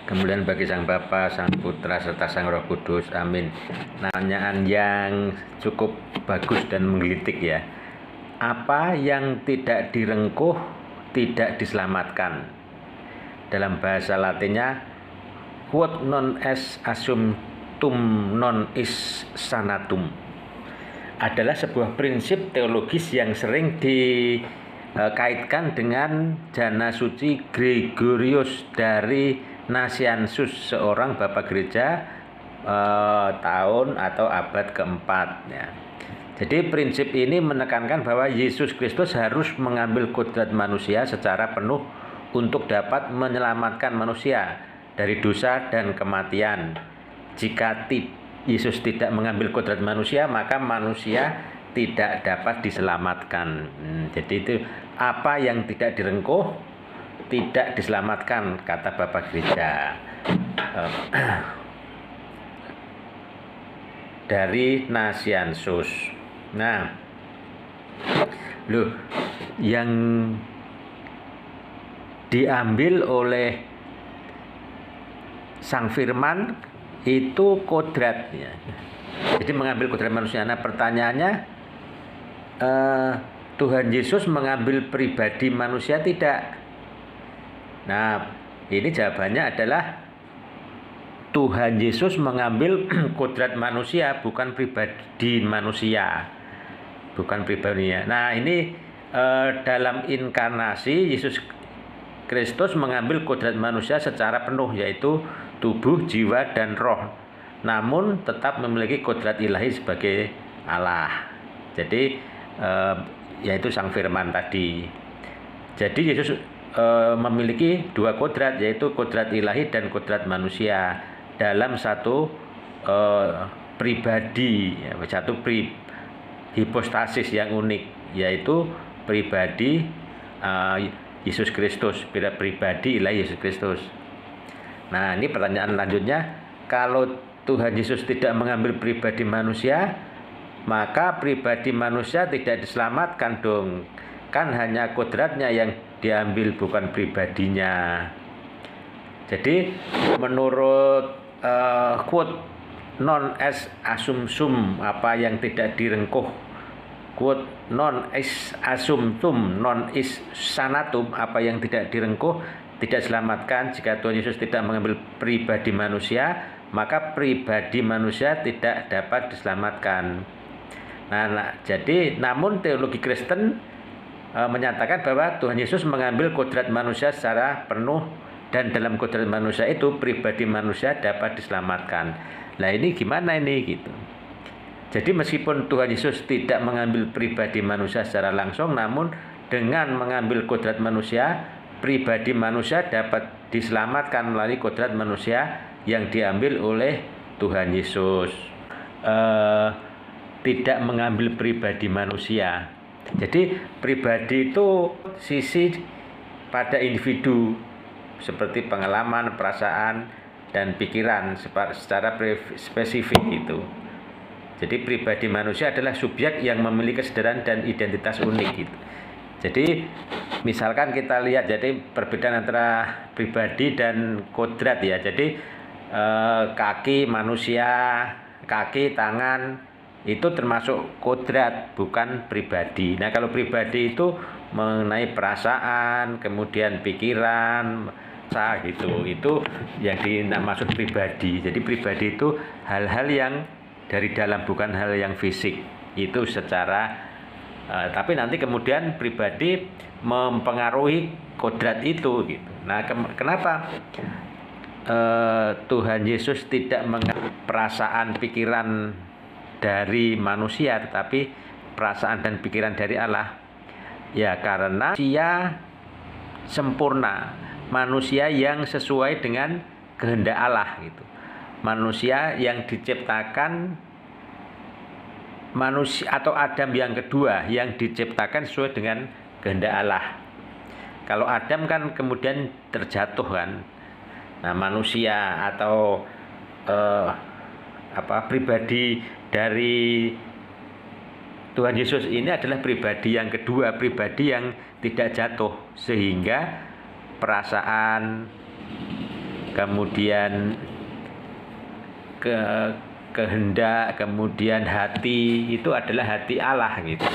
Kemudian bagi Sang Bapa, Sang Putra, serta Sang Roh Kudus. Amin. Pertanyaan yang cukup bagus dan menggelitik ya. Apa yang tidak direngkuh tidak diselamatkan? Dalam bahasa Latinnya, quod non est assumptum non is sanatum, adalah sebuah prinsip teologis yang sering dikaitkan dengan jana suci Gregorius dari Nazianzus, seorang bapak gereja tahun atau abad keempat ya. Jadi prinsip ini menekankan bahwa Yesus Kristus harus mengambil kodrat manusia secara penuh untuk dapat menyelamatkan manusia dari dosa dan kematian. Jika Yesus tidak mengambil kodrat manusia, maka manusia tidak dapat diselamatkan. Jadi itu apa yang tidak direngkuh tidak diselamatkan, kata Bapak Gereja dari Nazianzus. Nah, yang diambil oleh Sang Firman itu kodratnya. Jadi mengambil kodrat manusia. Nah, pertanyaannya, Tuhan Yesus mengambil pribadi manusia tidak? Nah, ini jawabannya adalah Tuhan Yesus mengambil kodrat manusia, bukan pribadi manusia, bukan pribadinya. Nah, ini dalam inkarnasi Yesus Kristus mengambil kodrat manusia secara penuh, yaitu tubuh, jiwa, dan roh, namun tetap memiliki kodrat ilahi sebagai Allah. Jadi yaitu Sang Firman tadi. Jadi Yesus memiliki dua kodrat, yaitu kodrat ilahi dan kodrat manusia dalam satu pribadi, satu hipostasis yang unik, yaitu pribadi Yesus Kristus, pribadi ilahi Yesus Kristus. Nah, ini pertanyaan lanjutnya, kalau Tuhan Yesus tidak mengambil pribadi manusia, maka pribadi manusia tidak diselamatkan dong. Kan hanya kodratnya yang diambil, bukan pribadinya. Jadi menurut quote non est assumptum, apa yang tidak direngkuh, quote non est assumptum non is sanatum, apa yang tidak direngkuh tidak diselamatkan. Jika Tuhan Yesus tidak mengambil pribadi manusia, maka pribadi manusia tidak dapat diselamatkan. Nah, jadi namun teologi Kristen menyatakan bahwa Tuhan Yesus mengambil kodrat manusia secara penuh, dan dalam kodrat manusia itu pribadi manusia dapat diselamatkan. Nah, ini gimana ini gitu. Jadi meskipun Tuhan Yesus tidak mengambil pribadi manusia secara langsung, namun dengan mengambil kodrat manusia, pribadi manusia dapat diselamatkan melalui kodrat manusia yang diambil oleh Tuhan Yesus. Tidak mengambil pribadi manusia. Jadi pribadi itu sisi pada individu, seperti pengalaman, perasaan, dan pikiran secara spesifik itu. Jadi pribadi manusia adalah subjek yang memiliki kesadaran dan identitas unik gitu. Jadi misalkan kita lihat, jadi perbedaan antara pribadi dan kodrat ya. Jadi kaki manusia, kaki, tangan, itu termasuk kodrat, bukan pribadi. Nah, kalau pribadi itu mengenai perasaan, kemudian pikiran, gitu. Itu yang dimaksud pribadi. Jadi pribadi itu hal-hal yang dari dalam, bukan hal yang fisik. Itu secara tapi nanti kemudian pribadi mempengaruhi kodrat itu gitu. Nah, kenapa Tuhan Yesus tidak mengambil perasaan, pikiran dari manusia, tetapi perasaan dan pikiran dari Allah? Ya, karena manusia sempurna, manusia yang sesuai dengan kehendak Allah gitu. Manusia yang diciptakan, manusia atau Adam yang kedua yang diciptakan sesuai dengan kehendak Allah. Kalau Adam kan kemudian terjatuh kan. Nah, manusia atau pribadi dari Tuhan Yesus ini adalah pribadi yang kedua, pribadi yang tidak jatuh, sehingga perasaan, kemudian kehendak, kemudian hati, itu adalah hati Allah gitu.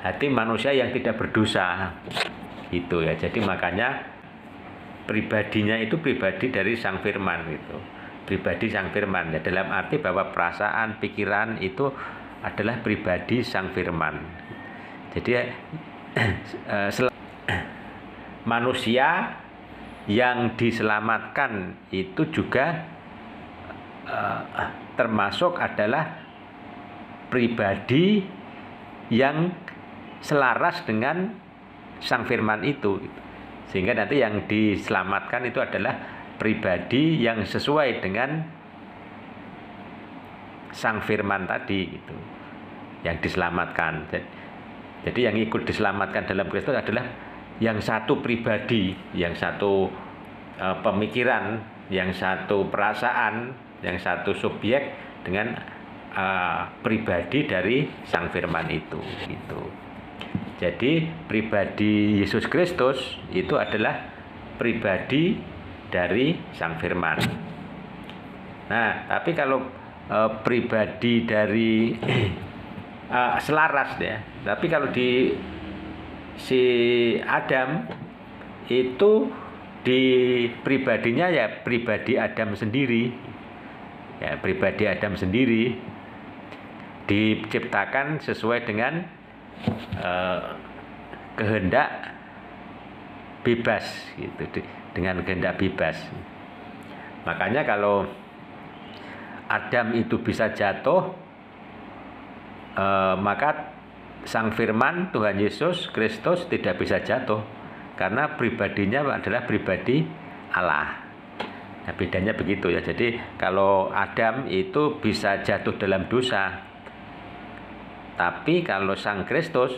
Hati manusia yang tidak berdosa gitu ya. Jadi makanya pribadinya itu pribadi dari Sang Firman gitu. Pribadi Sang Firman ya, dalam arti bahwa perasaan, pikiran itu adalah pribadi Sang Firman. Jadi manusia yang diselamatkan itu juga termasuk adalah pribadi yang selaras dengan Sang Firman itu. Sehingga nanti yang diselamatkan itu adalah pribadi yang sesuai dengan Sang Firman tadi gitu, yang diselamatkan. Jadi yang ikut diselamatkan dalam Kristus adalah yang satu pribadi, yang satu pemikiran, yang satu perasaan, yang satu subjek dengan pribadi dari Sang Firman itu gitu. Jadi pribadi Yesus Kristus itu adalah pribadi dari Sang Firman. Nah, tapi kalau pribadi dari selaras ya. Tapi kalau di si Adam itu di pribadinya ya pribadi Adam sendiri. Ya, pribadi Adam sendiri diciptakan sesuai dengan kehendak bebas gitu, dengan kehendak bebas. Makanya kalau Adam itu bisa jatuh, maka Sang Firman Tuhan Yesus Kristus tidak bisa jatuh karena pribadinya adalah pribadi Allah. Nah, bedanya begitu ya. Jadi kalau Adam itu bisa jatuh dalam dosa, tapi kalau Sang Kristus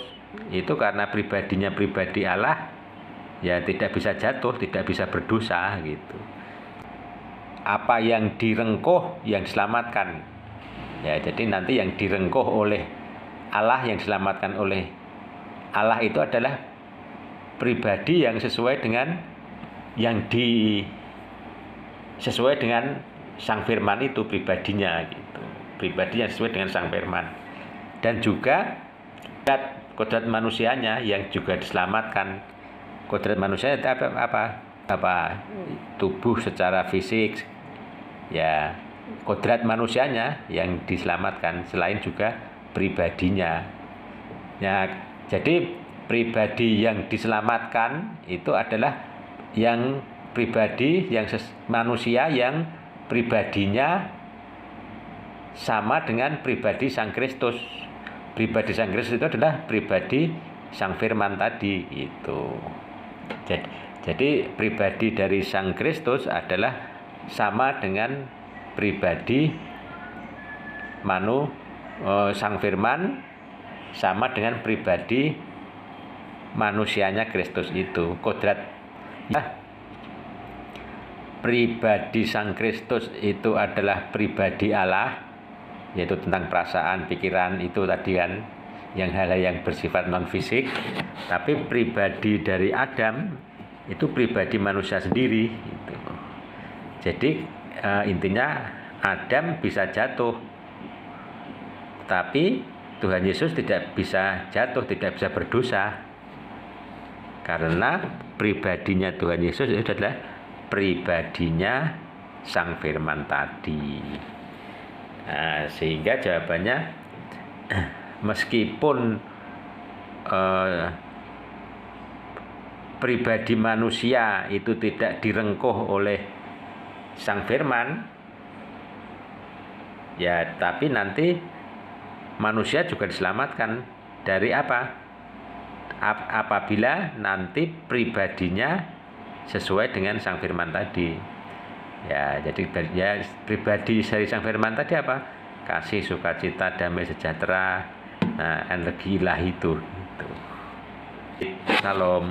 itu karena pribadinya pribadi Allah, ya tidak bisa jatuh, tidak bisa berdosa gitu. Apa yang direngkuh yang diselamatkan. Ya, jadi nanti yang direngkuh oleh Allah, yang diselamatkan oleh Allah itu adalah pribadi yang sesuai dengan sesuai dengan Sang Firman itu pribadinya gitu. Pribadi yang sesuai dengan Sang Firman. Dan juga kodrat manusianya yang juga diselamatkan. Kodrat manusia itu apa? Tubuh secara fisik. Ya, kodrat manusianya yang diselamatkan selain juga pribadinya. Ya, jadi pribadi yang diselamatkan itu adalah yang pribadi yang manusia yang pribadinya sama dengan pribadi Sang Kristus. Pribadi Sang Kristus itu adalah pribadi Sang Firman tadi itu. Jadi pribadi dari Sang Kristus adalah sama dengan pribadi Sang Firman, sama dengan pribadi manusianya Kristus itu. Kodrat pribadi Sang Kristus itu adalah pribadi Allah, yaitu tentang perasaan, pikiran itu tadi kan, yang hal-hal yang bersifat non fisik. Tapi pribadi dari Adam itu pribadi manusia sendiri gitu. Jadi intinya Adam bisa jatuh, tapi Tuhan Yesus tidak bisa jatuh, tidak bisa berdosa, karena pribadinya Tuhan Yesus itu adalah pribadinya Sang Firman tadi. Nah, sehingga jawabannya meskipun pribadi manusia itu tidak direngkuh oleh Sang Firman, ya tapi nanti manusia juga diselamatkan dari apa? Apabila nanti pribadinya sesuai dengan Sang Firman tadi. Ya, jadi ya, pribadi dari Sang Firman tadi apa? Kasih, sukacita, damai, sejahtera, energi ilahi itu. Salam.